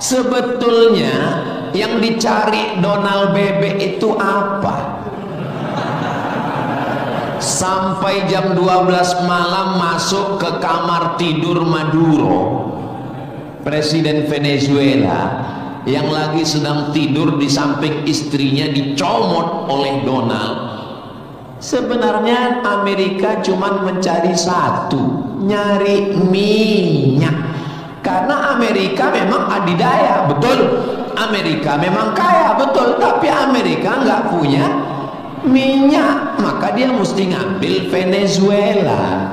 Sebetulnya yang dicari Donald Bebek itu apa? Sampai jam 12 malam masuk ke kamar tidur Maduro, presiden Venezuela, yang lagi sedang tidur di samping istrinya dicomot oleh Donald. Sebenarnya Amerika cuma mencari satu, nyari minyak. Karena Amerika memang adidaya, betul. Amerika memang kaya, betul. Tapi Amerika nggak punya minyak, maka dia mesti ngambil Venezuela.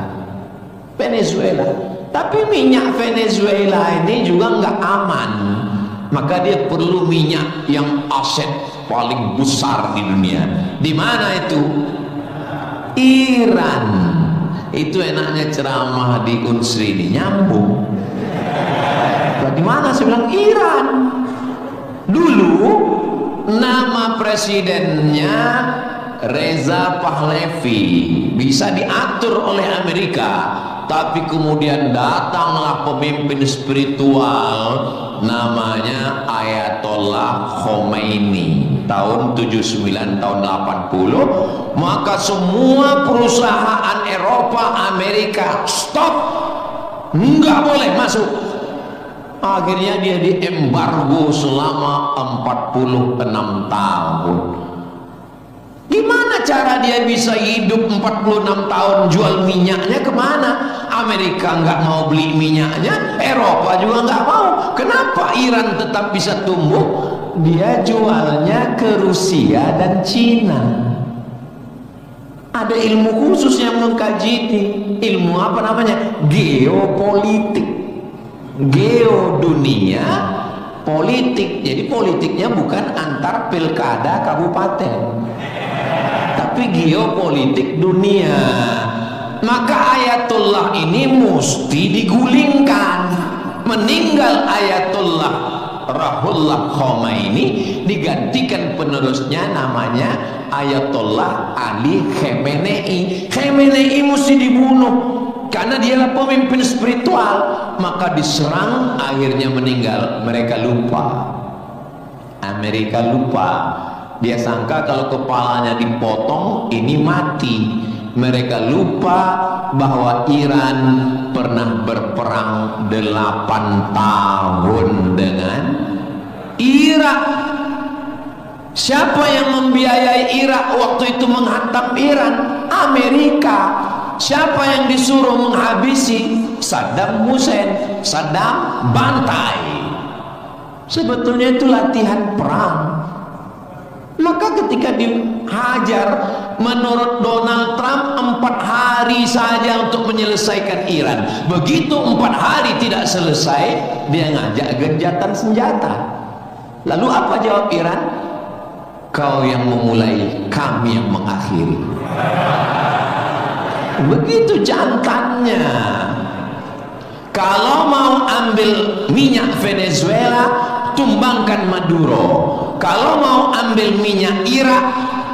Tapi minyak Venezuela ini juga nggak aman, maka dia perlu minyak yang aset paling besar di dunia. Di mana itu? Iran. Itu enaknya ceramah di Unsri ini nyambung. Bagaimana? Saya bilang Iran. Dulu nama presidennya Reza Pahlavi, bisa diatur oleh Amerika, tapi kemudian datanglah pemimpin spiritual namanya Ayatollah Khomeini tahun 79 tahun 80, maka semua perusahaan Eropa, Amerika stop, nggak boleh masuk. Akhirnya dia diembargo selama 46 tahun. Gimana cara dia bisa hidup 46 tahun? Jual minyaknya kemana? Amerika nggak mau beli minyaknya, Eropa juga nggak mau. Kenapa Iran tetap bisa tumbuh? Dia jualnya ke Rusia dan Cina. Ada ilmu khusus yang mengkaji ini. Ilmu apa namanya? Geopolitik. Geo dunia, politik. Jadi politiknya bukan antar pilkada kabupaten, tapi geopolitik dunia. Maka Ayatullah ini mesti digulingkan. Meninggal Ayatullah Ruhollah Khomeini, digantikan penerusnya namanya Ayatollah Ali Khamenei. Khamenei mesti dibunuh karena dialah pemimpin spiritual, maka diserang, akhirnya meninggal. Mereka lupa, Amerika lupa, dia sangka kalau kepalanya dipotong ini mati. Mereka lupa bahwa Iran pernah berperang 8 tahun dengan Irak. Siapa yang membiayai Irak waktu itu menghantam Iran? Amerika. Siapa yang disuruh menghabisi? Saddam Hussein. Saddam bantai. Sebetulnya itu latihan perang. Maka ketika dihajar, menurut Donald Trump 4 hari saja untuk menyelesaikan Iran. Begitu 4 hari tidak selesai, dia ngajak gencatan senjata. Lalu apa jawab Iran? Kau yang memulai, kami yang mengakhiri. Begitu jantannya. Kalau mau ambil minyak Venezuela, tumbangkan Maduro. Kalau mau ambil minyak Irak,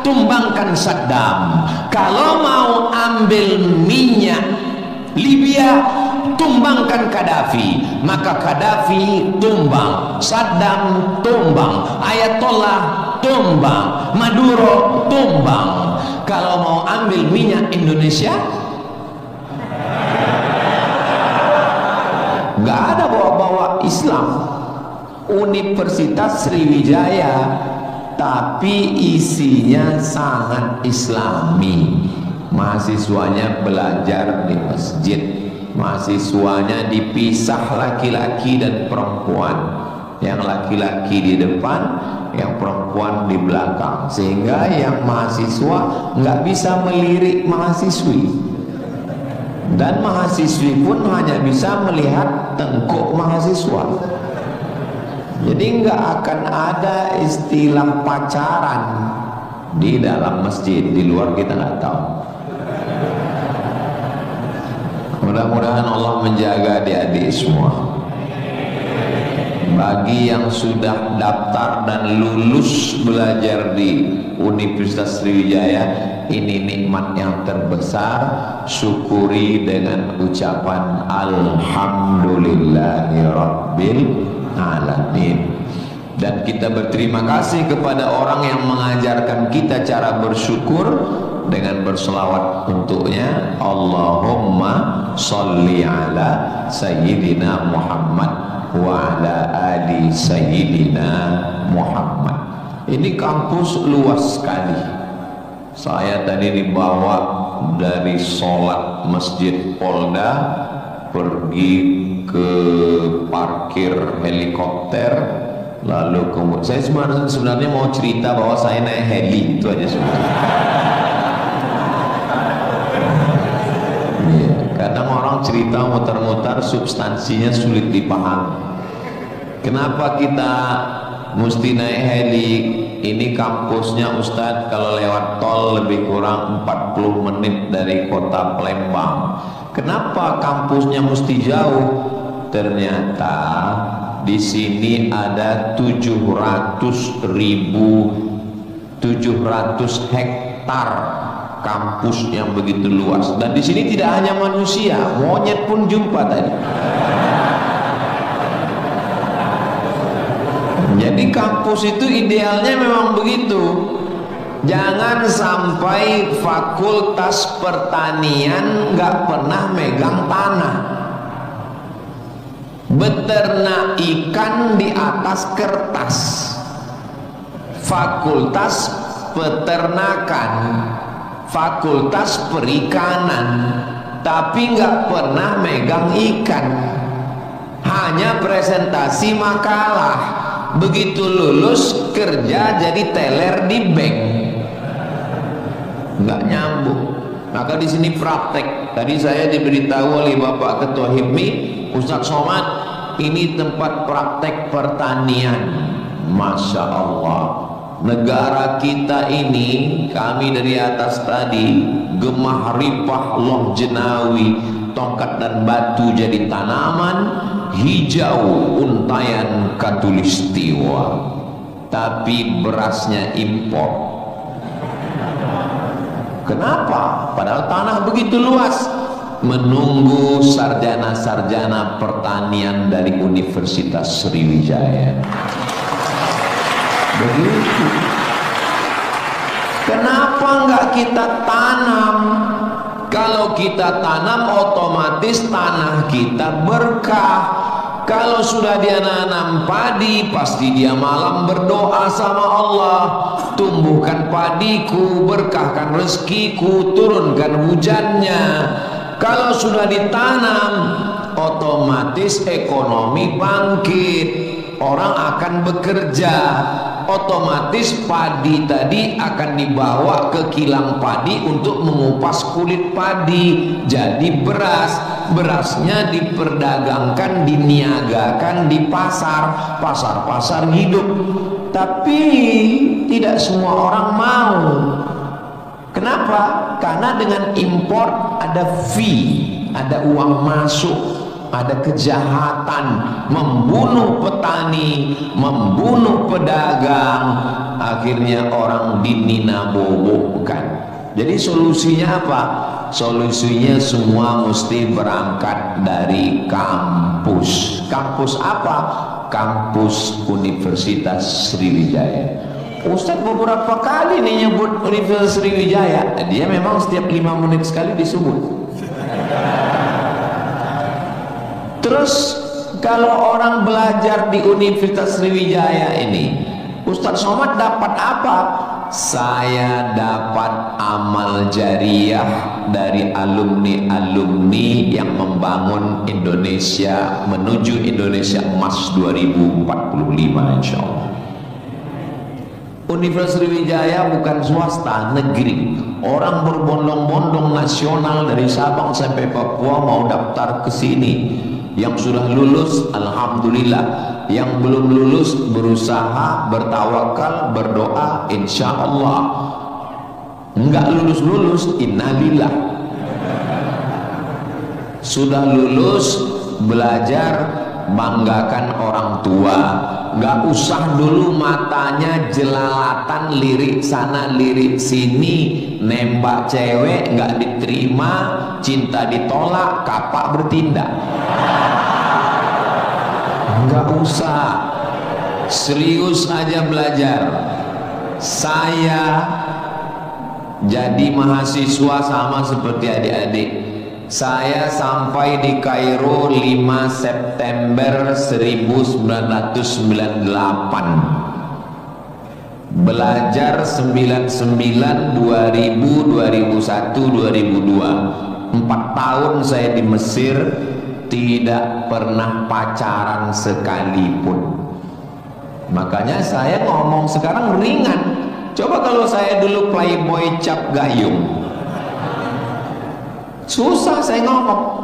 tumbangkan Saddam. Kalau mau ambil minyak Libya, tumbangkan Gaddafi. Maka Gaddafi tumbang, Saddam tumbang, Ayatollah tumbang, Maduro tumbang. Kalau mau ambil minyak Indonesia, nggak ada bawa-bawa Islam. Universitas Sriwijaya, tapi isinya sangat Islami. Mahasiswanya belajar di masjid, mahasiswanya dipisah laki-laki dan perempuan, yang laki-laki di depan, yang perempuan di belakang, sehingga yang mahasiswa nggak bisa melirik mahasiswi, dan mahasiswi pun hanya bisa melihat tengkuk mahasiswa. Jadi nggak akan ada istilah pacaran di dalam masjid, di luar kita nggak tahu. Mudah-mudahan Allah menjaga adik-adik semua. Bagi yang sudah daftar dan lulus belajar di Universitas Sriwijaya, ini nikmat yang terbesar. Syukuri dengan ucapan Alhamdulillahirabbil alamin. Dan kita berterima kasih kepada orang yang mengajarkan kita cara bersyukur dengan berselawat untuknya. Allahumma sholli ala sayyidina Muhammad wa ala ali sayyidina Muhammad. Ini kampus luas sekali. Saya tadi dibawa dari sholat Masjid Polda pergi ke parkir helikopter, lalu kemudian saya sebenarnya mau cerita bahwa saya naik heli, itu aja sebenarnya. Ya, kadang orang cerita muter-muter substansinya sulit dipahami. Kenapa kita mesti naik heli? Ini kampusnya Ustadz kalau lewat tol lebih kurang 40 menit dari kota Palembang. Kenapa kampusnya mesti jauh? Ternyata di sini ada 700 hektar kampus yang begitu luas, dan di sini tidak hanya manusia, monyet pun jumpa tadi. Jadi kampus itu idealnya memang begitu. Jangan sampai fakultas pertanian nggak pernah megang tanah, beternak ikan di atas kertas. Fakultas peternakan, fakultas perikanan, tapi nggak pernah megang ikan, hanya presentasi makalah. Begitu lulus kerja jadi teller di bank, nggak nyambung. Maka di sini praktek. Tadi saya diberitahu oleh Bapak Ketua HIPMI, Ustadz Somad, ini tempat praktek pertanian. Masya Allah, negara kita ini, kami dari atas tadi, gemah ripah loh jenawi, tongkat dan batu jadi tanaman, hijau untayan katulistiwa, tapi berasnya impor. Kenapa? Padahal tanah begitu luas. Menunggu sarjana-sarjana pertanian dari Universitas Sriwijaya. Begitu. Kenapa nggak kita tanam? Kalau kita tanam otomatis tanah kita berkah. Kalau sudah dia nanam padi, pasti dia malam berdoa sama Allah, tumbuhkan padiku, berkahkan rezekiku, turunkan hujannya. Kalau sudah ditanam, otomatis ekonomi bangkit, orang akan bekerja, otomatis padi tadi akan dibawa ke kilang padi untuk mengupas kulit padi jadi beras. Berasnya diperdagangkan, diniagakan di pasar-pasar hidup. Tapi tidak semua orang mau. Kenapa? Karena dengan impor ada fee, ada uang masuk, ada kejahatan, membunuh petani, membunuh pedagang, akhirnya orang dininabobokan. Jadi solusinya apa? Solusinya semua mesti berangkat dari kampus. Kampus apa? Kampus Universitas Sriwijaya. Ustadz beberapa kali nih nyebut Universitas Sriwijaya. Dia memang setiap 5 menit sekali disebut. Terus kalau orang belajar di Universitas Sriwijaya ini, Ustadz Somad dapat apa? Saya dapat amal jariah dari alumni-alumni yang membangun Indonesia menuju Indonesia Emas 2045 insya Allah. Universitas Sriwijaya bukan swasta, negeri. Orang berbondong-bondong nasional dari Sabang sampai Papua mau daftar ke sini. Yang sudah lulus, alhamdulillah. Yang belum lulus berusaha, bertawakal, berdoa, insya Allah. Enggak lulus-lulus, innalillah. Sudah lulus, belajar, banggakan orang tua. Gak usah dulu matanya jelalatan, lirik sana lirik sini, nembak cewek gak diterima, cinta ditolak, kapak bertindak. Gak Nggak usah, serius aja belajar. Saya jadi mahasiswa sama seperti adik-adik. Saya sampai di Kairo 5 September 1998. Belajar 99, 2000, 2001, 2002. 4 tahun saya di Mesir, tidak pernah pacaran sekalipun. Makanya saya ngomong sekarang ringan. Coba kalau saya dulu playboy cap gayung, susah saya ngomong.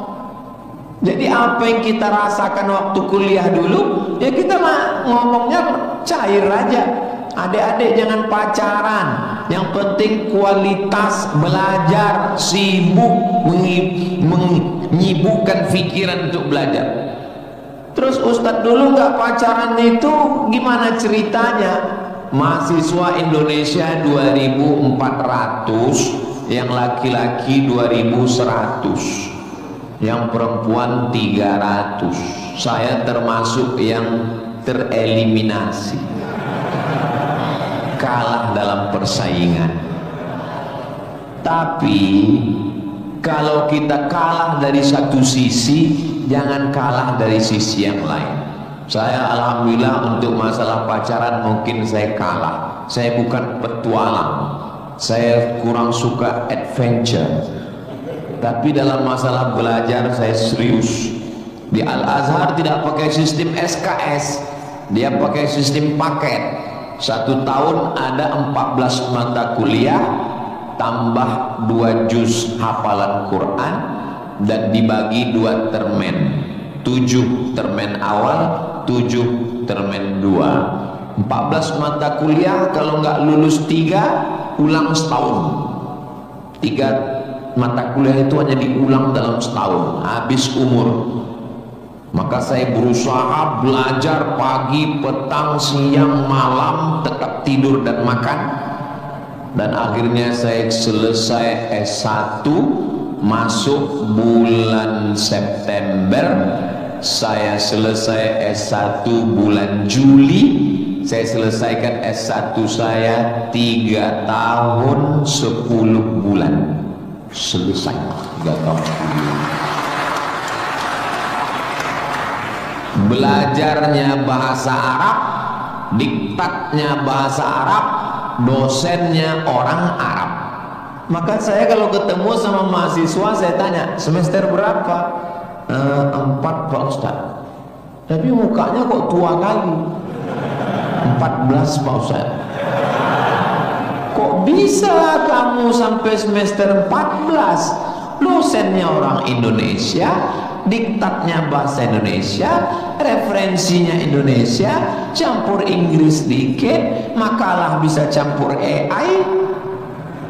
Jadi apa yang kita rasakan waktu kuliah dulu, ya kita mah ngomongnya cair aja. Adik-adik jangan pacaran, yang penting kualitas belajar, sibuk menyibukkan pikiran untuk belajar. Terus Ustadz dulu nggak pacaran itu gimana ceritanya? Mahasiswa Indonesia 2.400, yang laki-laki 2.100, yang perempuan 300. Saya termasuk yang tereliminasi, kalah dalam persaingan. Tapi kalau kita kalah dari satu sisi, jangan kalah dari sisi yang lain. Saya alhamdulillah untuk masalah pacaran mungkin saya kalah. Saya bukan petualang, saya kurang suka adventure. Tapi dalam masalah belajar saya serius. Di Al-Azhar tidak pakai sistem SKS, dia pakai sistem paket. 1 tahun ada 14 mata kuliah, tambah 2 juz hafalan Quran, dan dibagi 2 termen, 7 termen awal, 7 termen 2. 14 mata kuliah, kalau nggak lulus 3, ulang setahun. 3 mata kuliah itu hanya diulang dalam setahun, habis umur. Maka saya berusaha belajar pagi, petang, siang, malam, tetap tidur dan makan. Dan akhirnya saya selesai S1, masuk bulan September. Saya selesai S1 bulan Juli. Saya selesaikan S1 saya 3 tahun 10 bulan. Selesai 3 tahun 10 bulan. Belajarnya bahasa Arab, diktatnya bahasa Arab, dosennya orang Arab. Maka saya kalau ketemu sama mahasiswa, saya tanya, semester berapa? 4 Pak Ustaz. Tapi mukanya kok tua kali. 14 Pak Ustaz. Kok bisa kamu sampai semester 14? Dosennya orang Indonesia, diktatnya bahasa Indonesia, referensinya Indonesia, campur Inggris dikit, makalah bisa campur AI.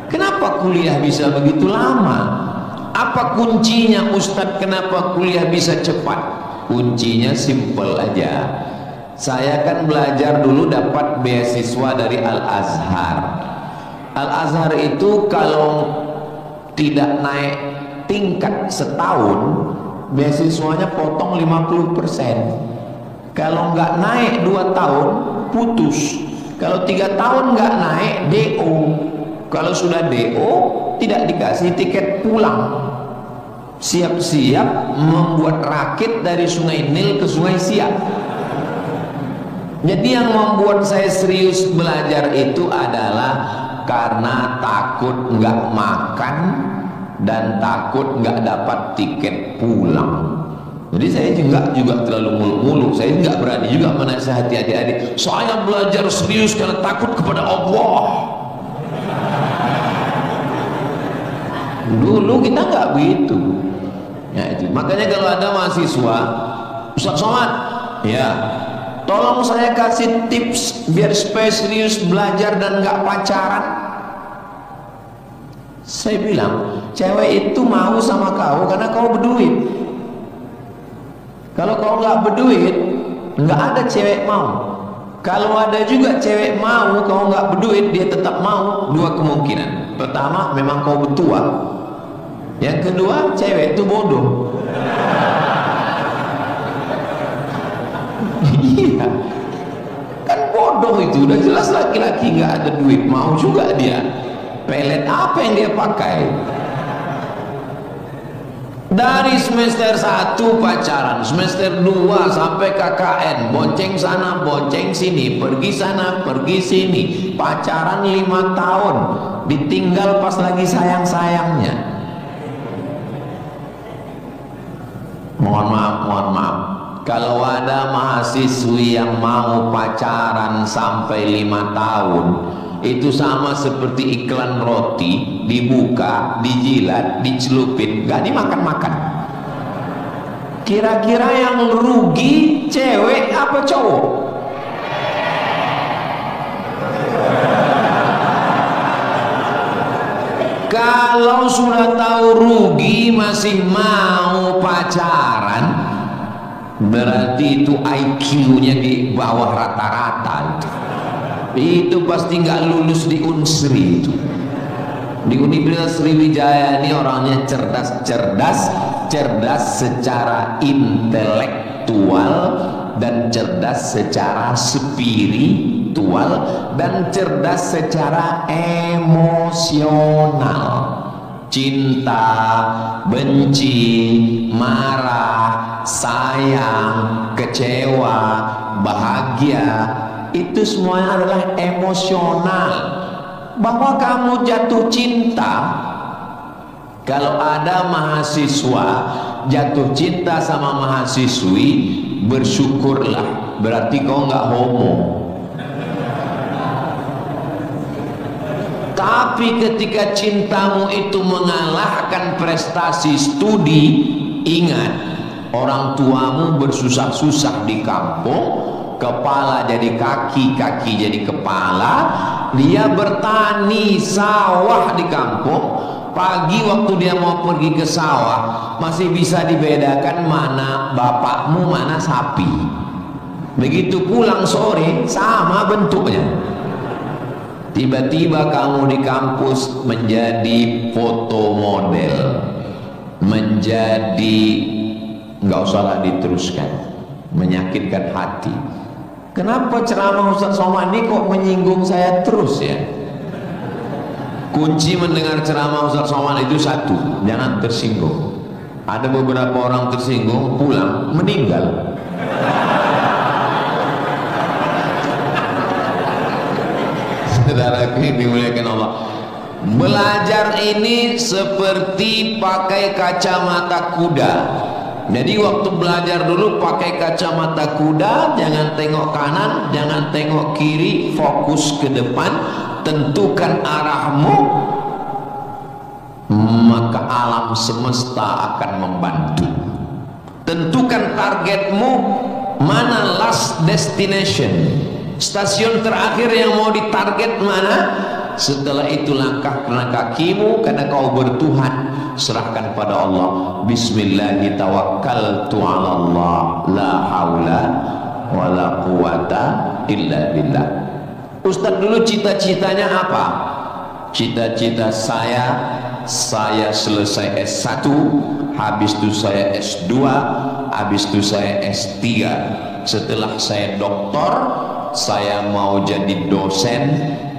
Kenapa kuliah bisa begitu lama? Apa kuncinya Ustadz, kenapa kuliah bisa cepat? Kuncinya simple aja. Saya kan belajar dulu dapat beasiswa dari Al-Azhar. Al-Azhar itu kalau tidak naik tingkat setahun, beasiswanya potong 50%. Kalau nggak naik 2 tahun, putus. Kalau 3 tahun nggak naik, DO. Kalau sudah DO, tidak dikasih tiket pulang. Siap-siap membuat rakit dari Sungai Nil ke Sungai Siak. Jadi yang membuat saya serius belajar itu adalah karena takut nggak makan dan takut nggak dapat tiket pulang. Jadi saya juga terlalu muluk-muluk. Saya nggak berani juga menasihati adik-adik. Saya belajar serius karena takut kepada Allah. Dulu kita nggak begitu. Ya itu. Makanya kalau ada mahasiswa, Ustaz Somad, ya, tolong saya kasih tips biar supaya serius belajar dan nggak pacaran. Saya bilang, cewek itu mau sama kau karena kau berduit. Kalau kau nggak berduit, nggak ada cewek mau. Kalau ada juga cewek mau, kau nggak berduit, dia tetap mau. 2 kemungkinan. Pertama, memang kau betua. Yang kedua, cewek itu bodoh. Iya, kan bodoh itu, udah jelas laki-laki nggak ada duit, mau juga dia pelet apa yang dia pakai. Dari semester 1 pacaran, semester 2 sampai KKN, bonceng sana bonceng sini, pergi sana pergi sini, pacaran 5 tahun, ditinggal pas lagi sayang-sayangnya. Mohon maaf, kalau ada mahasiswi yang mau pacaran sampai 5 tahun, itu sama seperti iklan roti, dibuka, dijilat, dicelupin, gak dimakan-makan. Kira-kira yang rugi cewek apa cowok? Kalau sudah tahu rugi masih mau pacaran, berarti itu IQ-nya di bawah rata-rata itu pasti nggak lulus di Unsri itu. Di Universitas Sriwijaya ini orangnya cerdas secara intelektual dan cerdas secara spiritual dan cerdas secara emosional. Cinta, benci, marah, sayang, kecewa, bahagia, itu semuanya adalah emosional. Bahwa kamu jatuh cinta, kalau ada mahasiswa jatuh cinta sama mahasiswi, bersyukurlah, berarti kau nggak homo. Tapi ketika cintamu itu mengalahkan prestasi studi, ingat, orang tuamu bersusah-susah di kampung, kepala jadi kaki, kaki jadi kepala, dia bertani sawah di kampung. Pagi waktu dia mau pergi ke sawah, masih bisa dibedakan mana bapakmu, mana sapi. Begitu pulang sore, sama bentuknya. Tiba-tiba kamu di kampus menjadi foto model, menjadi, nggak usahlah diteruskan, menyakitkan hati. Kenapa ceramah Ustaz Somad ini kok menyinggung saya terus ya? Kunci mendengar ceramah Ustaz Somad itu satu, jangan tersinggung. Ada beberapa orang tersinggung, pulang meninggal. Saudara ini dimuliakan Allah. Belajar ini seperti pakai kacamata kuda. Jadi waktu belajar dulu pakai kacamata kuda, jangan tengok kanan, jangan tengok kiri, fokus ke depan, tentukan arahmu, maka alam semesta akan membantu. Tentukan targetmu, mana last destination, stasiun terakhir yang mau ditarget mana. Setelah itu langkah kakimu, karena kau bertuhan, serahkan pada Allah. Bismillah, tawakkaltu 'ala Allah, la haula wala quwata illa billah. Ustaz dulu cita-citanya apa? Cita-cita saya selesai S1, habis itu saya S2, habis itu saya S3. Setelah saya doktor, saya mau jadi dosen,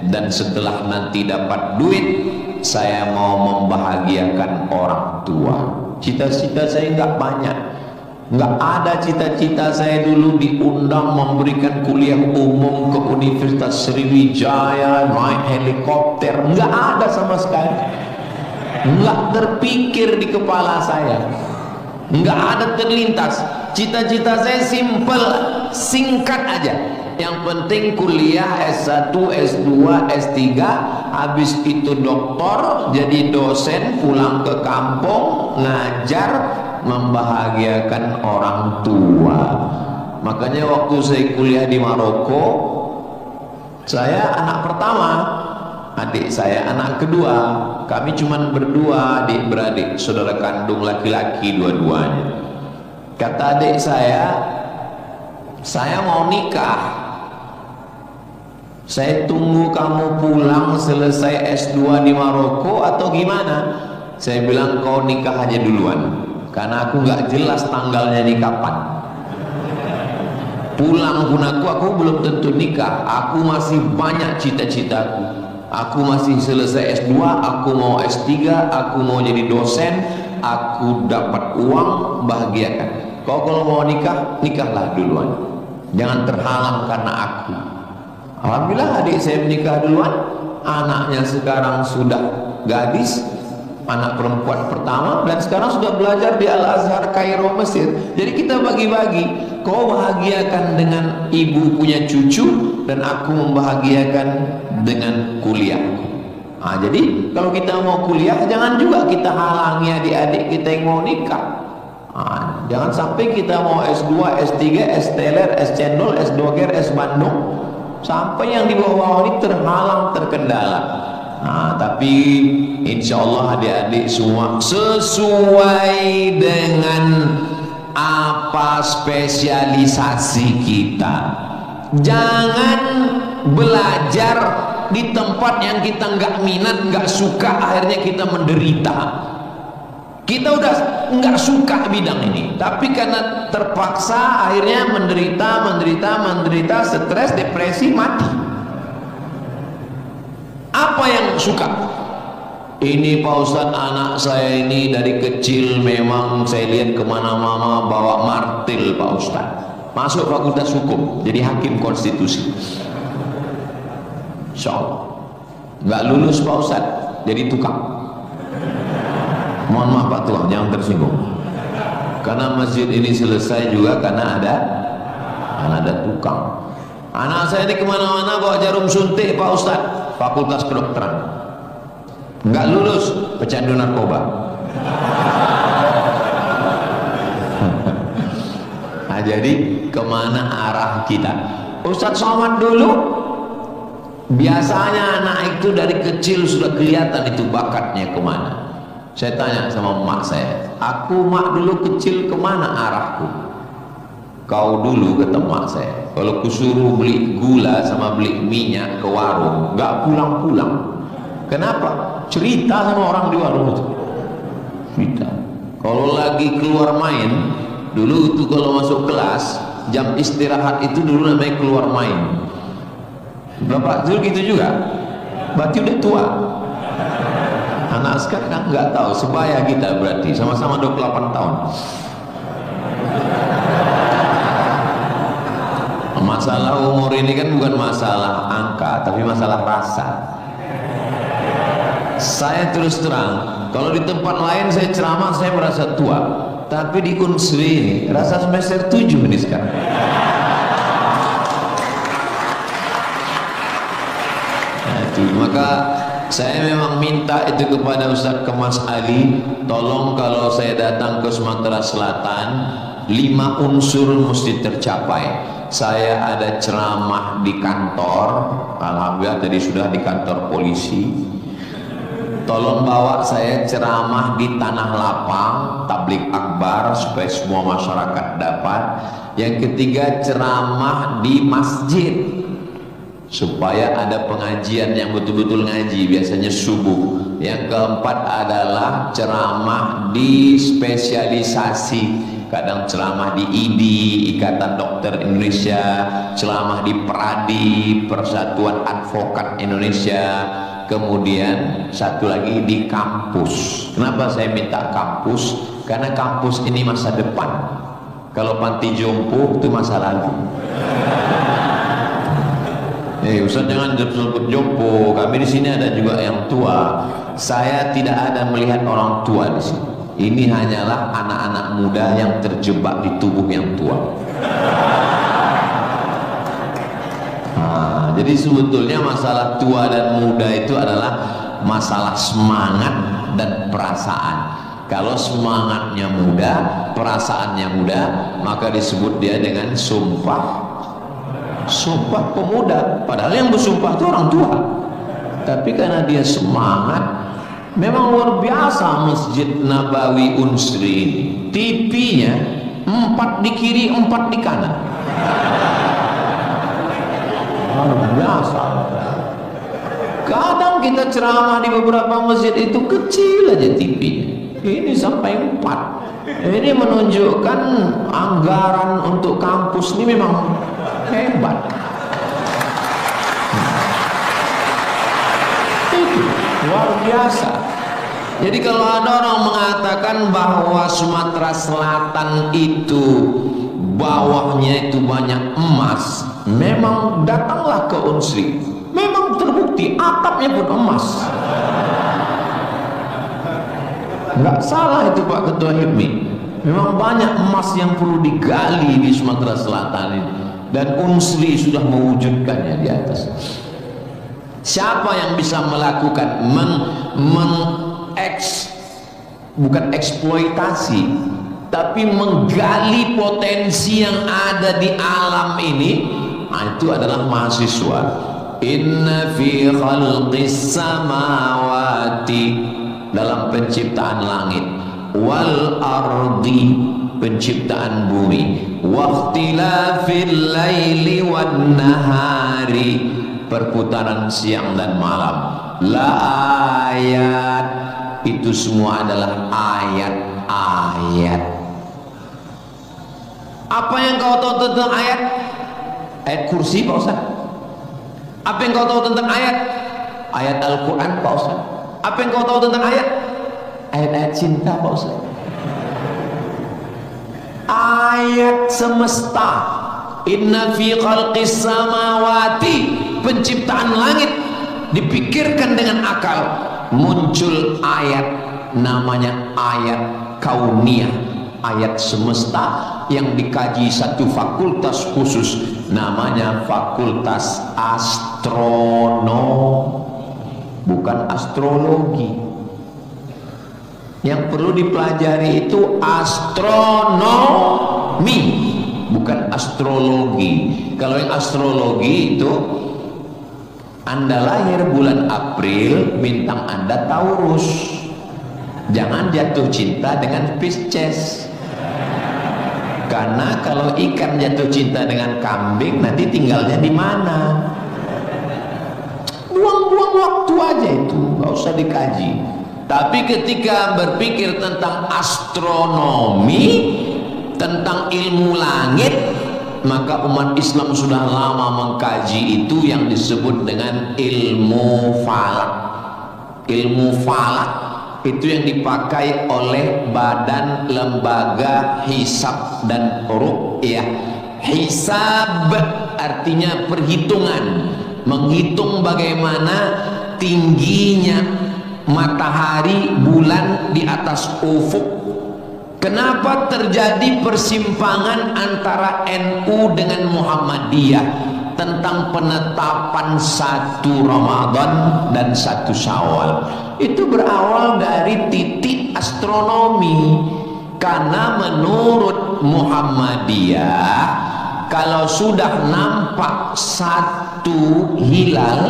dan setelah nanti dapat duit, saya mau membahagiakan orang tua. Cita-cita saya nggak banyak, nggak ada cita-cita saya dulu diundang memberikan kuliah umum ke Universitas Sriwijaya, naik helikopter, nggak ada sama sekali, nggak terpikir di kepala saya, nggak ada terlintas. Cita-cita saya simple, singkat aja. Yang penting kuliah S1, S2, S3, habis itu doktor, jadi dosen, pulang ke kampung, ngajar, membahagiakan orang tua. Makanya waktu saya kuliah di Maroko, saya anak pertama, adik saya anak kedua. Kami cuma berdua, adik-beradik, saudara kandung laki-laki dua-duanya. Kata adik saya mau nikah. Saya tunggu kamu pulang selesai S2 di Maroko atau gimana? Saya bilang kau nikah aja duluan, karena aku nggak jelas tanggalnya di kapan. pulang pun aku belum tentu nikah. Aku masih banyak cita-citaku. Aku masih selesai S2, aku mau S3, aku mau jadi dosen, aku dapat uang, bahagiakan. Kau kalau mau nikah, nikahlah duluan. Jangan terhalang karena aku. Alhamdulillah adik saya menikah duluan. Anaknya sekarang sudah gadis, anak perempuan pertama, dan sekarang sudah belajar di Al-Azhar Kairo Mesir. Jadi kita bagi-bagi. Kau bahagiakan dengan ibu punya cucu, dan aku membahagiakan dengan kuliahku. Nah, jadi kalau kita mau kuliah, jangan juga kita halangi adik-adik kita yang mau nikah. Nah, jangan sampai kita mau S2, S3, S teler, S cendol, S doger, S Bandung, sampai yang di bawah ini terhalang, terkendala. Nah, tapi insya Allah adik-adik semua sesuai dengan apa spesialisasi kita. Jangan belajar di tempat yang kita nggak minat, nggak suka, akhirnya kita menderita. Kita udah nggak suka bidang ini, tapi karena terpaksa akhirnya menderita, stres, depresi, mati. Apa yang suka? Ini Pak Ustadz, anak saya ini dari kecil memang saya lihat kemana-mana bawa martil Pak Ustadz. Masuk fakultas hukum, jadi hakim konstitusi. Insya Allah. Nggak lulus Pak Ustadz, jadi tukang. Mohon maaf Pak Tua, jangan tersinggung. Karena masjid ini selesai juga karena ada tukang. Anak saya ini kemana-mana bawa jarum suntik Pak Ustadz, fakultas kedokteran. Nggak lulus, pecandu narkoba. Nah, jadi kemana arah kita? Ustadz Somad dulu, biasanya anak itu dari kecil sudah kelihatan itu bakatnya kemana. Saya tanya sama emak saya, aku mak dulu kecil kemana arahku? Kau dulu, kata emak saya, kalau kusuruh beli gula sama beli minyak ke warung, nggak pulang-pulang. Kenapa? Cerita sama orang di warung itu. Cerita. Kalau lagi keluar main, dulu itu kalau masuk kelas, jam istirahat itu dulu namanya keluar main. Bapak dulu gitu juga? Berarti udah tua. Anak sekarang kan nggak tahu, sebaya kita berarti, sama-sama 28 tahun. Masalah umur ini kan bukan masalah angka, tapi masalah rasa. Saya terus terang, kalau di tempat lain saya ceramah saya merasa tua, tapi di Unsri ini rasa semester 7 ini sekarang. Maka saya memang minta itu kepada Ustadz Kemas Ali, tolong kalau saya datang ke Sumatera Selatan, 5 unsur mesti tercapai. Saya ada ceramah di kantor, alhamdulillah tadi sudah di kantor polisi. Tolong bawa saya ceramah di tanah lapang, tablik akbar supaya semua masyarakat dapat. Yang ketiga, ceramah di masjid supaya ada pengajian yang betul-betul ngaji, biasanya subuh. Yang keempat adalah ceramah di spesialisasi, kadang ceramah di IDI, Ikatan Dokter Indonesia, ceramah di PERADI, Persatuan Advokat Indonesia. Kemudian satu lagi di kampus. Kenapa saya minta kampus? Karena kampus ini masa depan. Kalau panti jompo itu masa lalu. Ustaz jangan sebut jompo. Kami di sini ada juga yang tua. Saya tidak ada melihat orang tua di sini. Ini hanyalah anak-anak muda yang terjebak di tubuh yang tua. Jadi sebetulnya masalah tua dan muda itu adalah masalah semangat dan perasaan. Kalau semangatnya muda, perasaannya muda, maka disebut dia dengan sumpah pemuda. Padahal yang bersumpah itu orang tua. Tapi karena dia semangat, memang luar biasa Masjid Nabawi Unsri ini. TV-nya 4 di kiri, 4 di kanan. Luar biasa. Kadang kita ceramah di beberapa masjid itu kecil aja TV-nya. Ini sampai 4. Ini menunjukkan anggaran untuk kampus Markus ini memang hebat. Itu luar biasa. Jadi kalau ada orang mengatakan bahwa Sumatera Selatan itu bawahnya itu banyak emas, memang datanglah ke Unsri, memang terbukti atapnya pun emas. Nggak salah itu Pak Ketua HIPMI, memang banyak emas yang perlu digali di Sumatera Selatan ini, dan Unsri sudah mewujudkannya di atas. Siapa yang bisa melakukan bukan eksploitasi, tapi menggali potensi yang ada di alam ini? Nah, itu adalah mahasiswa. Inna fi khalqis samawati, dalam penciptaan langit, wal ardi, penciptaan bumi, waqtilafil laili wan nahari, perputaran siang dan malam, la ayat, itu semua adalah ayat-ayat. Apa yang kau tahu tentang ayat? Ayat kursi Pak Ustaz. Apa yang kau tahu tentang ayat? Ayat Al-Quran Pak Ustaz. Apa yang kau tahu tentang ayat? Ayat-ayat cinta Pak Ustaz. Ayat semesta. Inna fi khalqis samawati, penciptaan langit, dipikirkan dengan akal, muncul ayat, namanya ayat kauniyah, ayat semesta, yang dikaji satu fakultas khusus, namanya fakultas astronom, bukan astrologi. Yang perlu dipelajari itu astronomi, bukan astrologi. Kalau yang astrologi itu, Anda lahir bulan April, bintang Anda Taurus, jangan jatuh cinta dengan Pisces, karena kalau ikan jatuh cinta dengan kambing, nanti tinggalnya di mana? Buang-buang waktu aja itu, nggak usah dikaji. Tapi ketika berpikir tentang astronomi, tentang ilmu langit, maka umat Islam sudah lama mengkaji itu yang disebut dengan ilmu falak. Ilmu falak itu yang dipakai oleh Badan Lembaga Hisab dan Ruqyah. Hisab artinya perhitungan, menghitung bagaimana tingginya matahari, bulan di atas ufuk. Kenapa terjadi persimpangan antara NU dengan Muhammadiyah tentang penetapan 1 Ramadan dan 1 Syawal? Itu berawal dari titik astronomi. Karena menurut Muhammadiyah, kalau sudah nampak 1 hilal,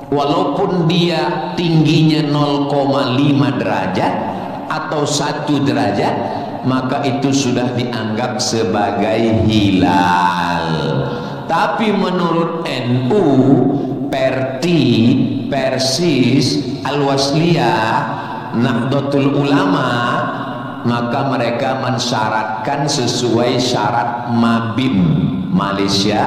walaupun dia tingginya 0,5 derajat atau 1 derajat, maka itu sudah dianggap sebagai hilal. Tapi menurut NU, Perti, Persis, Al-Wasliyah, Nahdlatul Ulama, maka mereka mensyaratkan sesuai syarat Mabim, Malaysia,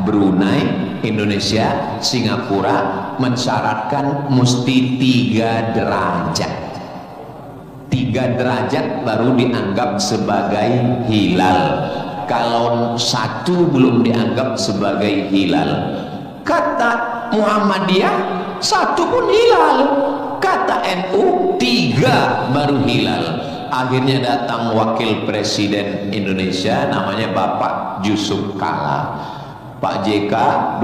Brunei, Indonesia, Singapura, mensyaratkan mesti 3 derajat. 3 derajat baru dianggap sebagai hilal. Kalau 1 belum dianggap sebagai hilal. Kata Muhammadiyah 1 pun hilal, kata NU 3 baru hilal. Akhirnya datang wakil presiden Indonesia, namanya Bapak Yusuf Kala. Pak JK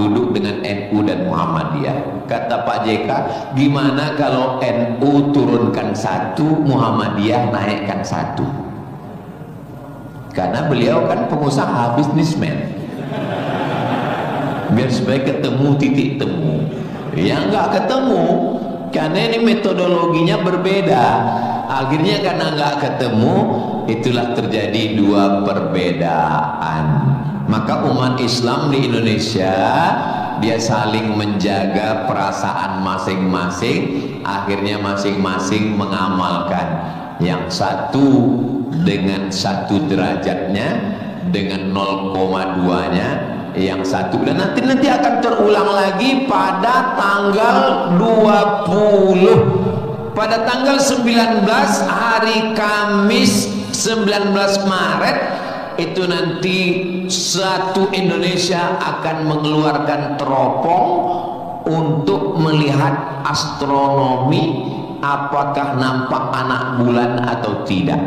duduk dengan NU dan Muhammadiyah. Kata Pak JK, gimana kalau NU turunkan 1, Muhammadiyah naikkan 1? Karena beliau kan pengusaha, bisnismen, biar supaya ketemu titik temu. Ya nggak ketemu, karena ini metodologinya berbeda. Akhirnya karena nggak ketemu, itulah terjadi 2 perbedaan. Maka umat Islam di Indonesia, dia saling menjaga perasaan masing-masing. Akhirnya masing-masing mengamalkan yang 1 dengan 1 derajatnya dengan 0,2-nya yang satu, dan nanti akan terulang lagi pada tanggal 20, pada tanggal 19 hari Kamis 19 Maret itu nanti satu Indonesia akan mengeluarkan teropong untuk melihat astronomi, apakah nampak anak bulan atau tidak.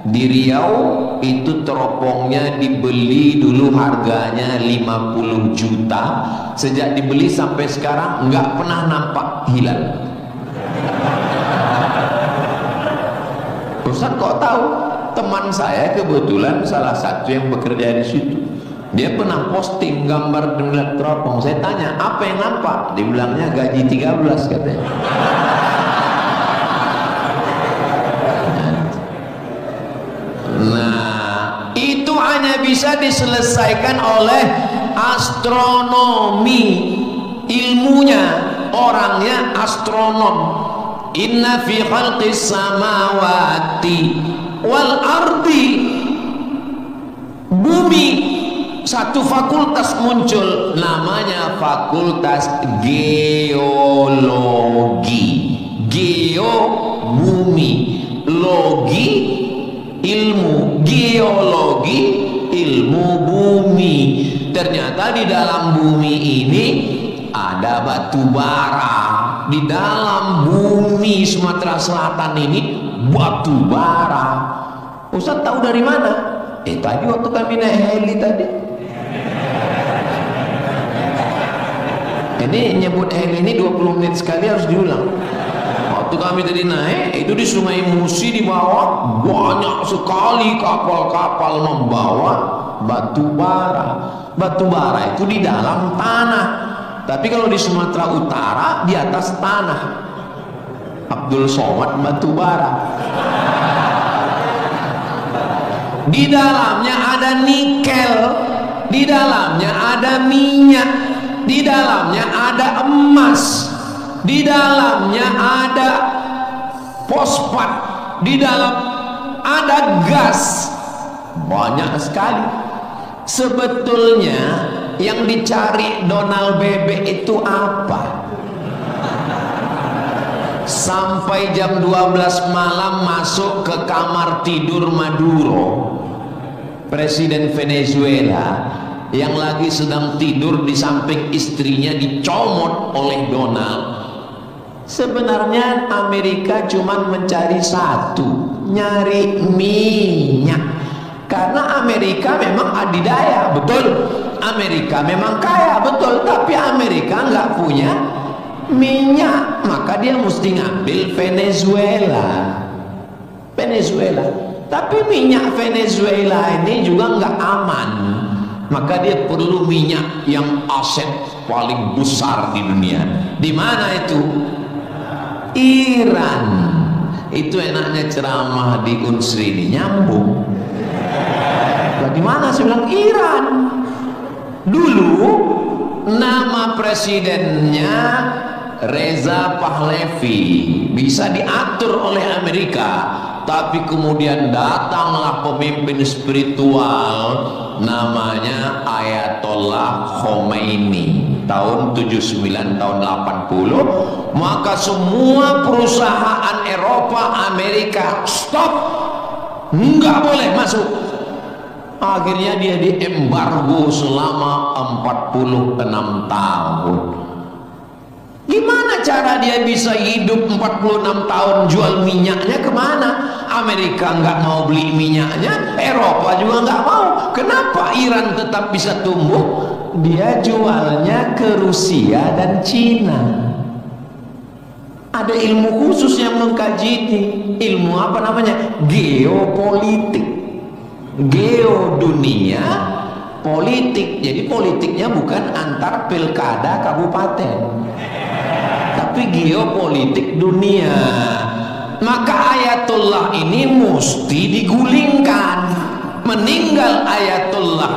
Di Riau itu teropongnya dibeli dulu harganya 50 juta, sejak dibeli sampai sekarang nggak pernah nampak hilal. Ustaz kok tahu? Teman saya kebetulan salah satu yang bekerja di situ, dia pernah posting gambar dengan teropong. Saya tanya, apa yang nampak? Dibilangnya gaji 13 katanya. Nah, itu hanya bisa diselesaikan oleh astronomi. Ilmunya, orangnya astronom. Inna fi khalqis samawati wal ardi, bumi, satu fakultas muncul namanya fakultas geologi. Geo bumi, logi ilmu, geologi ilmu bumi. Ternyata di dalam bumi ini ada batu bara. Di dalam bumi Sumatera Selatan ini batu bara. Ustaz tahu dari mana? Tadi waktu kami naik heli tadi. Ini nyebut heli ini 20 menit sekali harus diulang. Waktu kami tadi naik itu di Sungai Musi, di bawah banyak sekali kapal-kapal membawa batu bara. Batu bara itu di dalam tanah. Tapi kalau di Sumatera Utara di atas tanah. Abdul Somad batu bara. Di dalamnya ada nikel, di dalamnya ada minyak, di dalamnya ada emas, di dalamnya ada fosfat, di dalam ada gas. Banyak sekali. Sebetulnya yang dicari Donald Bebek itu apa? Sampai jam 12 malam masuk ke kamar tidur Maduro, Presiden Venezuela, yang lagi sedang tidur di samping istrinya dicomot oleh Donald. Sebenarnya Amerika cuma mencari satu, nyari minyak. Karena Amerika memang adidaya, betul. Amerika memang kaya, betul. Tapi Amerika nggak punya minyak, maka dia mesti ngambil Venezuela. Tapi minyak Venezuela ini juga nggak aman, maka dia perlu minyak yang aset paling besar di dunia. Di mana itu? Iran. Itu enaknya ceramah di Unsri ini nyambung. Bagaimana? Saya bilang Iran. Dulu nama presidennya Reza Pahlavi, bisa diatur oleh Amerika, tapi kemudian datanglah pemimpin spiritual namanya Ayatollah Khomeini tahun 79 tahun 80, maka semua perusahaan Eropa, Amerika stop, nggak boleh masuk. Akhirnya dia diembargo selama 46 tahun. Gimana cara dia bisa hidup 46 tahun? Jual minyaknya kemana? Amerika nggak mau beli minyaknya, Eropa juga nggak mau. Kenapa Iran tetap bisa tumbuh? Dia jualnya ke Rusia dan Cina. Ada ilmu khusus yang mengkaji ini. Ilmu apa namanya? Geopolitik. Geo dunia, politik. Jadi politiknya bukan antar pilkada kabupaten, tapi geopolitik dunia. Maka Ayatullah ini mesti digulingkan. Meninggal Ayatullah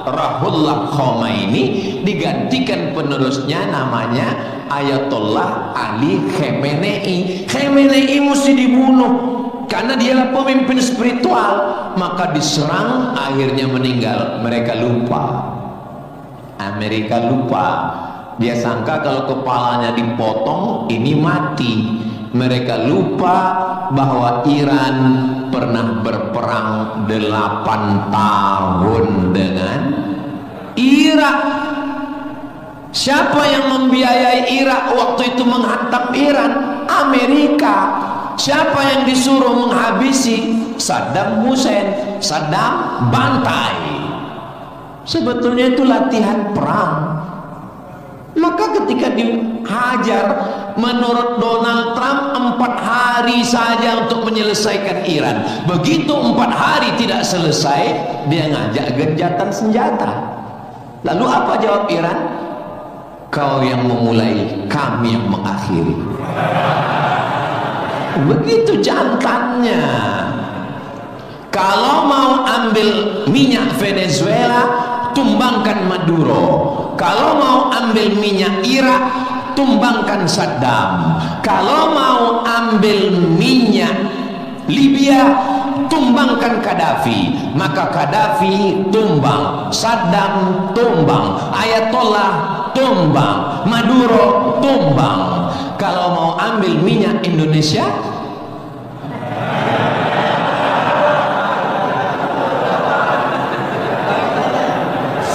Ruhollah Khomeini, digantikan penerusnya namanya Ayatollah Ali Khamenei. Khamenei mesti dibunuh. karena dialah pemimpin spiritual, maka diserang, akhirnya meninggal. Mereka lupa, Amerika lupa, dia sangka kalau kepalanya dipotong ini mati. Mereka lupa bahwa Iran pernah berperang 8 tahun dengan Irak. Siapa yang membiayai Irak waktu itu menghantam Iran? Amerika. Siapa yang disuruh menghabisi? Saddam Hussein. Saddam bantai. Sebetulnya itu latihan perang. Maka ketika dihajar, menurut Donald Trump 4 hari saja untuk menyelesaikan Iran. Begitu 4 hari tidak selesai, dia ngajak gencatan senjata. Lalu apa jawab Iran? Kau yang memulai, kami yang mengakhiri. Begitu jantannya. Kalau mau ambil minyak Venezuela, tumbangkan Maduro. Kalau mau ambil minyak Irak, tumbangkan Saddam. Kalau mau ambil minyak Libya, tumbangkan Gaddafi. Maka Gaddafi tumbang, Saddam tumbang, Ayatollah tumbang, Maduro tumbang. Kalau mau ambil minyak Indonesia,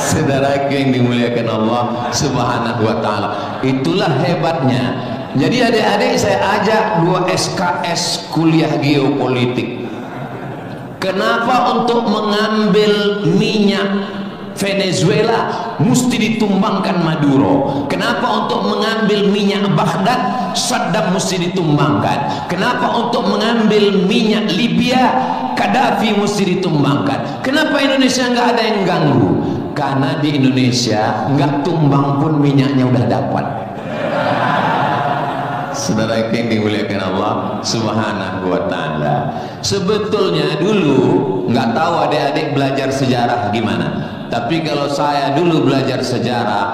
saudara yang dimuliakan Allah Subhanahu wa ta'ala, itulah hebatnya. Jadi adik-adik saya ajak 2 SKS kuliah geopolitik. Kenapa untuk mengambil minyak Venezuela mesti ditumbangkan Maduro? Kenapa untuk mengambil minyak Baghdad Saddam mesti ditumbangkan? Kenapa untuk mengambil minyak Libya Gaddafi mesti ditumbangkan? Kenapa Indonesia nggak ada yang ganggu? Karena di Indonesia nggak tumbang pun minyaknya udah dapat. Saudara yang dimuliakan Allah Subhanahu wa ta'ala, sebetulnya dulu nggak tahu adik-adik belajar sejarah gimana, tapi kalau saya dulu belajar sejarah,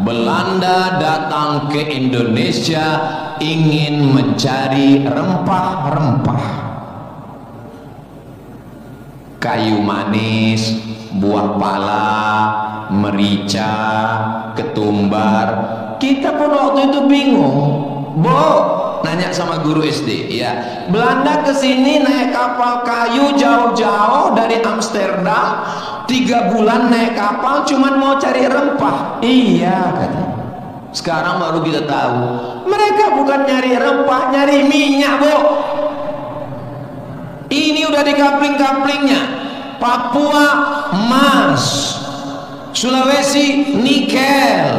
Belanda datang ke Indonesia ingin mencari rempah-rempah, kayu manis, buah pala, merica, ketumbar. Kita pun waktu itu bingung. Nanya sama guru SD, ya, Belanda kesini naik kapal kayu jauh-jauh dari Amsterdam, 3 bulan naik kapal cuman mau cari rempah. Iya, katanya. Sekarang baru kita tahu, mereka bukan nyari rempah, nyari minyak, Ini udah di kapling-kaplingnya. Papua emas, Sulawesi nikel.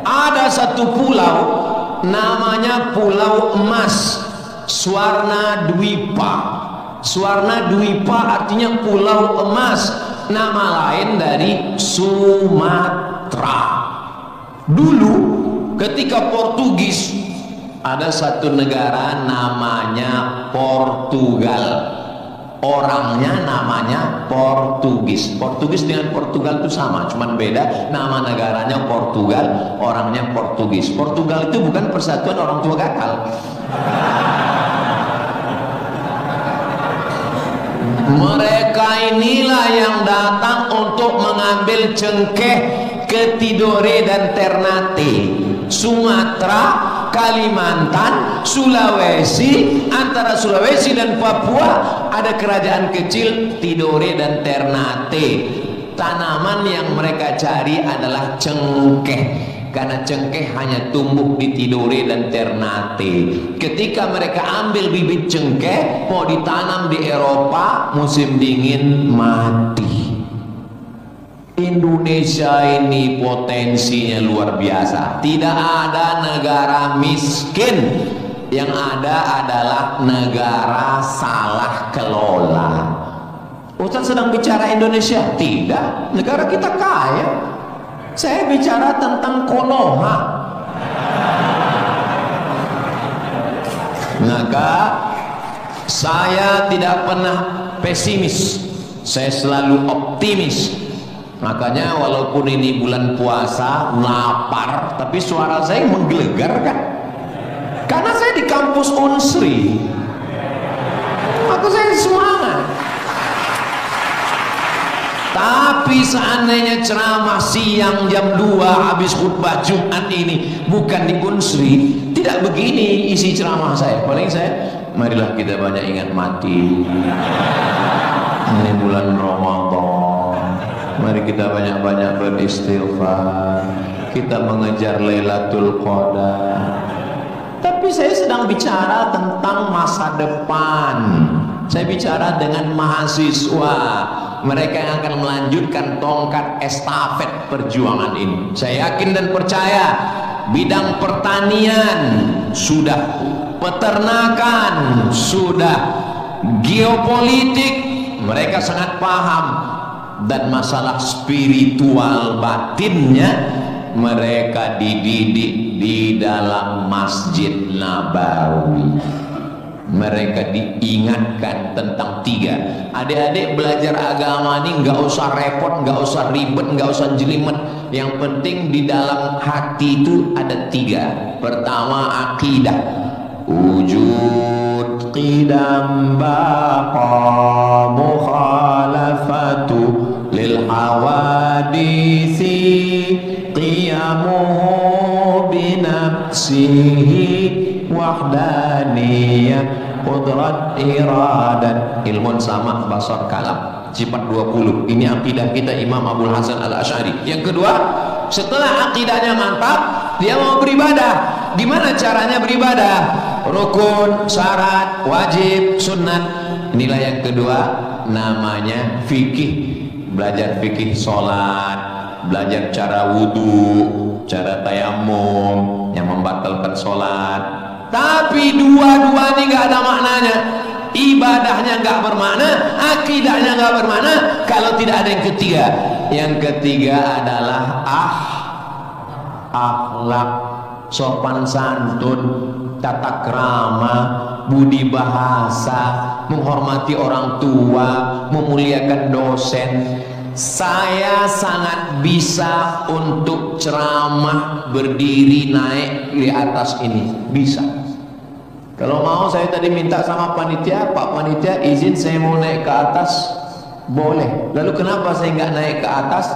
Ada satu pulau namanya Pulau Emas, Swarna Dwipa. Swarna Dwipa artinya pulau emas, nama lain dari Sumatera. Dulu ketika Portugis, ada satu negara namanya Portugal, orangnya namanya Portugis. Portugis dengan Portugal itu sama, cuman beda nama negaranya Portugal, orangnya Portugis. Portugal itu bukan persatuan orang tua gagal. Mereka inilah yang datang untuk mengambil cengkeh ke Tidore dan Ternate, Sumatera, Kalimantan, Sulawesi. Antara Sulawesi dan Papua ada kerajaan kecil Tidore dan Ternate. Tanaman yang mereka cari adalah cengkeh, karena cengkeh hanya tumbuh di Tidore dan Ternate. Ketika mereka ambil bibit cengkeh mau ditanam di Eropa, musim dingin mati. Indonesia ini potensinya luar biasa. Tidak ada negara miskin, yang ada adalah negara salah kelola. Ustaz sedang bicara Indonesia? Tidak, negara kita kaya. Saya bicara tentang Konoha. Maka saya tidak pernah pesimis, saya selalu optimis. Makanya walaupun ini bulan puasa, lapar, tapi suara saya menggelegar kan? Karena saya di kampus Unsri. Maka saya semangat. Tapi seandainya ceramah siang jam 2 habis khutbah Jumat ini bukan di Unsri, tidak begini isi ceramah saya. Paling saya, marilah kita banyak ingat mati. Ini bulan Ramadan. Mari kita banyak-banyak beristighfar. Kita mengejar Lailatul Qadar. Tapi saya sedang bicara tentang masa depan. Saya bicara dengan mahasiswa, mereka yang akan melanjutkan tongkat estafet perjuangan ini. Saya yakin dan percaya bidang pertanian sudah, peternakan sudah, geopolitik mereka sangat paham, dan masalah spiritual batinnya mereka dididik di dalam Masjid Nabawi. Mereka diingatkan tentang 3. Adik-adik belajar agama ini nggak usah repot, nggak usah ribet, nggak usah jelimet. Yang penting di dalam hati itu ada 3. Pertama, akidah. Wujud qidam baqa mukhalafatu lil hawadisi qiyamuhu binafsihi wahdaniyah qudrat iradat ilmun sama basar kalam sifat 20. Ini akidah kita Imam Abdul Hasan Al-Asy'ari. Yang kedua, setelah akidahnya mantap, dia mau beribadah. Di mana caranya beribadah? Rukun, syarat, wajib, sunnat. Inilah yang kedua, namanya fikih. Belajar fikih sholat, belajar cara wudhu, cara tayamum yang membatalkan sholat. Tapi dua-dua ini nggak ada maknanya. Ibadahnya nggak bermakna, akidahnya nggak bermakna kalau tidak ada yang ketiga. Yang ketiga adalah akhlak, sopan santun, tata krama, budi bahasa, menghormati orang tua, memuliakan dosen. Saya sangat bisa untuk ceramah berdiri naik di atas ini, bisa. Kalau mau saya tadi minta sama panitia, Pak panitia izin saya mau naik ke atas, boleh. Lalu kenapa saya nggak naik ke atas?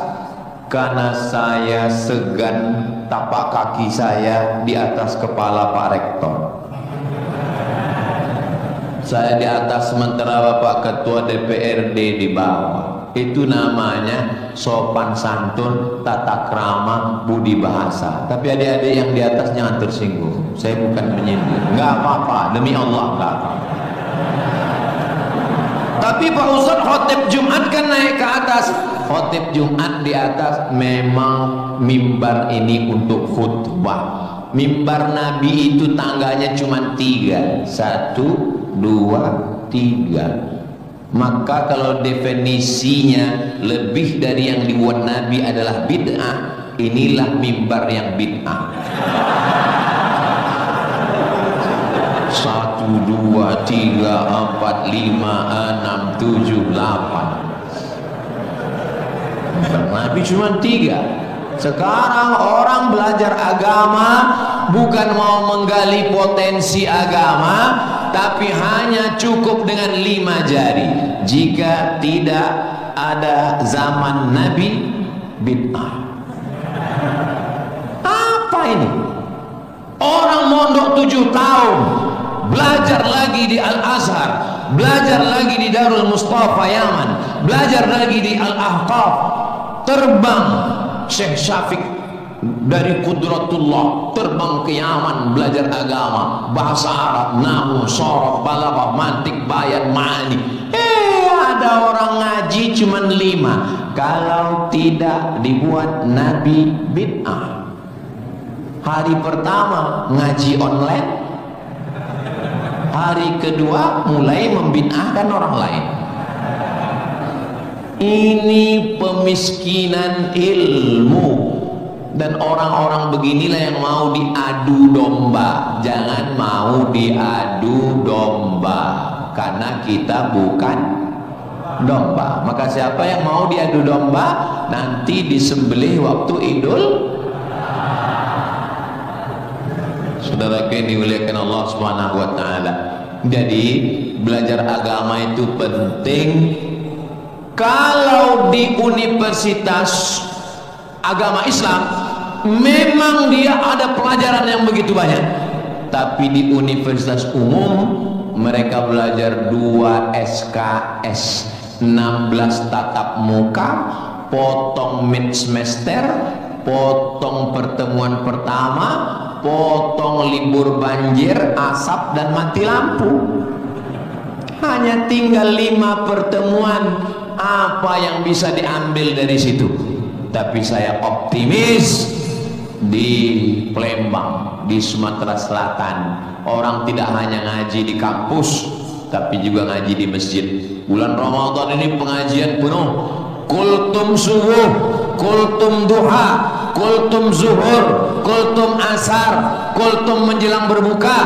Karena saya segan tapak kaki saya di atas kepala Pak Rektor. Saya di atas sementara Bapak Ketua DPRD di bawah. Itu namanya sopan santun, tata krama, budi bahasa. Tapi adik-adik yang di atas jangan tersinggung. Saya bukan menyindir, nggak apa-apa, demi Allah nggak apa-apa. Tapi Pak Ustadz khotib Jumat kan naik ke atas. Khotib Jumat di atas memang mimbar ini untuk khutbah. Mimbar Nabi itu tangganya cuma 3, 1, 2, 3. Maka kalau definisinya lebih dari yang dibuat Nabi adalah bid'ah, inilah mimbar yang bid'ah. 1, 2, 3, 4, 5, 6, 7, 8. Mimbar Nabi cuma 3. Sekarang orang belajar agama bukan mau menggali potensi agama, tapi hanya cukup dengan 5 jari. Jika tidak ada zaman Nabi, bid'ah. Apa ini? Orang mondok 7 tahun, belajar lagi di Al-Azhar, belajar lagi di Darul Mustafa Yaman, belajar lagi di Al-Ahqaf, terbang Syekh Syafiq dari Qudratullah, terbang ke Yaman belajar agama, bahasa Arab, nahwu, sorof, balaghah, mantik, bayan, ma'ani. Ada orang ngaji cuma 5. Kalau tidak dibuat Nabi, bid'ah. Hari pertama ngaji online, hari kedua mulai membid'ahkan orang lain. Ini pemiskinan ilmu. Dan orang-orang beginilah yang mau diadu domba. Jangan mau diadu domba, karena kita bukan domba. Maka siapa yang mau diadu domba, nanti disembelih waktu Idul. Saudara yang dimuliakan Allah Subhanahu wa taala, Jadi belajar agama itu penting. Kalau di universitas agama Islam memang dia ada pelajaran yang begitu banyak, tapi di universitas umum mereka belajar 2 SKS, 16 tatap muka, potong mid semester, potong pertemuan pertama, potong libur banjir, asap dan mati lampu. Hanya tinggal 5 pertemuan. Apa yang bisa diambil dari situ? Tapi saya optimis di Palembang, di Sumatera Selatan, orang tidak hanya ngaji di kampus, tapi juga ngaji di masjid. Bulan Ramadan ini pengajian penuh. Kultum subuh, kultum duha, kultum zuhur, kultum asar, kultum menjelang berbuka,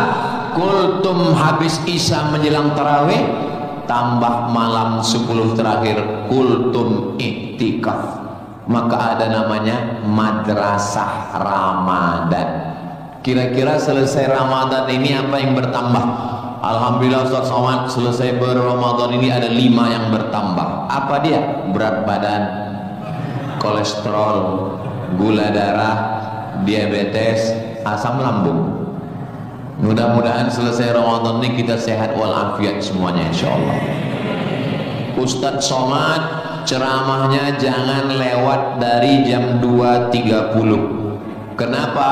kultum habis isya menjelang tarawih, tambah malam 10 terakhir kultum iktikaf. Maka ada namanya madrasah Ramadan. Kira-kira selesai Ramadan ini apa yang bertambah? Alhamdulillah Ustaz Somad, selesai Ramadan ini ada 5 yang bertambah. Apa dia? Berat badan, kolesterol, gula darah, diabetes, asam lambung. Mudah-mudahan selesai Ramadan ini kita sehat walafiat semuanya insyaallah. Ustadz Somad ceramahnya jangan lewat dari jam 2.30. Kenapa?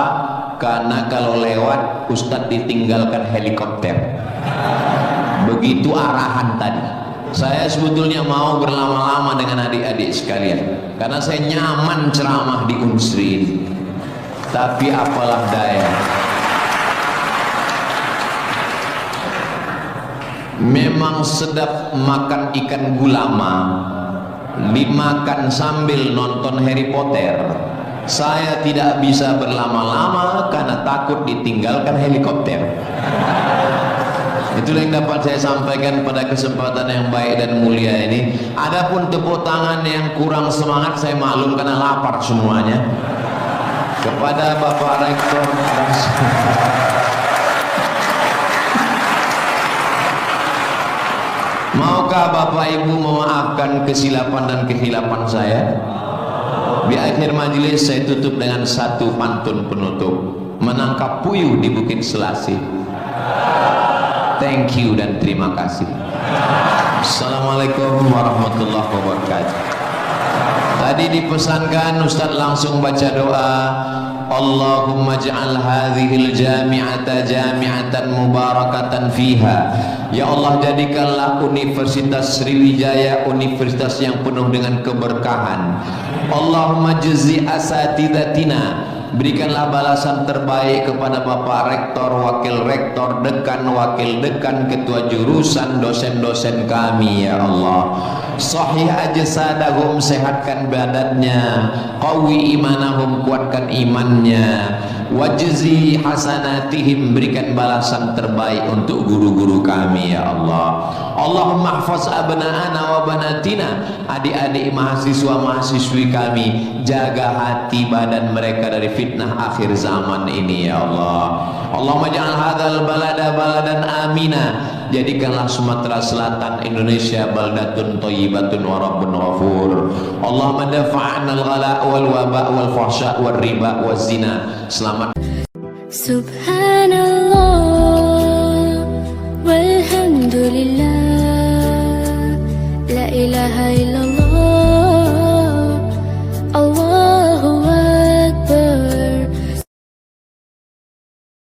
Karena kalau lewat Ustadz ditinggalkan helikopter. Begitu arahan tadi. Saya sebetulnya mau berlama-lama dengan adik-adik sekalian karena saya nyaman ceramah di Unsri ini. Tapi apalah daya, memang sedap makan ikan gulama dimakan sambil nonton Harry Potter. Saya tidak bisa berlama-lama karena takut ditinggalkan helikopter. Itulah yang dapat saya sampaikan pada kesempatan yang baik dan mulia ini. Adapun tepuk tangan yang kurang semangat saya maklum karena lapar semuanya. Kepada Bapak Rektor, maukah Bapak Ibu memaafkan kesilapan dan kehilapan saya? Di akhir majelis saya tutup dengan satu pantun penutup. Menangkap puyuh di Bukit Selasih. Thank you dan terima kasih. Assalamualaikum warahmatullahi wabarakatuh. Tadi dipesankan Ustaz langsung baca doa. Allahumma ja'al hadhil jami'ata jami'atan mubarakatan fiha. Ya Allah, jadikanlah Universitas Sriwijaya universitas yang penuh dengan keberkahan. Allahumma jazi asatidatina, berikanlah balasan terbaik kepada Bapak Rektor, Wakil Rektor, Dekan, Wakil Dekan, Ketua Jurusan, dosen-dosen kami ya Allah. Sahih ajsadahum, sehatkan badannya, qawi imanahum, kuatkan imannya, wajzi hasanatihim, berikan balasan terbaik untuk guru-guru kami ya Allah. Allahumma hafaz abna'ana wa banatina, adik-adik mahasiswa-mahasiswi kami, jaga hati badan mereka dari fitnah akhir zaman ini ya Allah. Allahumma ja'al hadzal balada baladan amina, jadikanlah Sumatera Selatan Indonesia baldatun thayyibatun wa rabbun ghafur. Allahumma dafa'na al-ghala wal waba wal fahsya wal riba waz zina. Selamat. Subhanallah walhamdulillah, la ilaha illallah.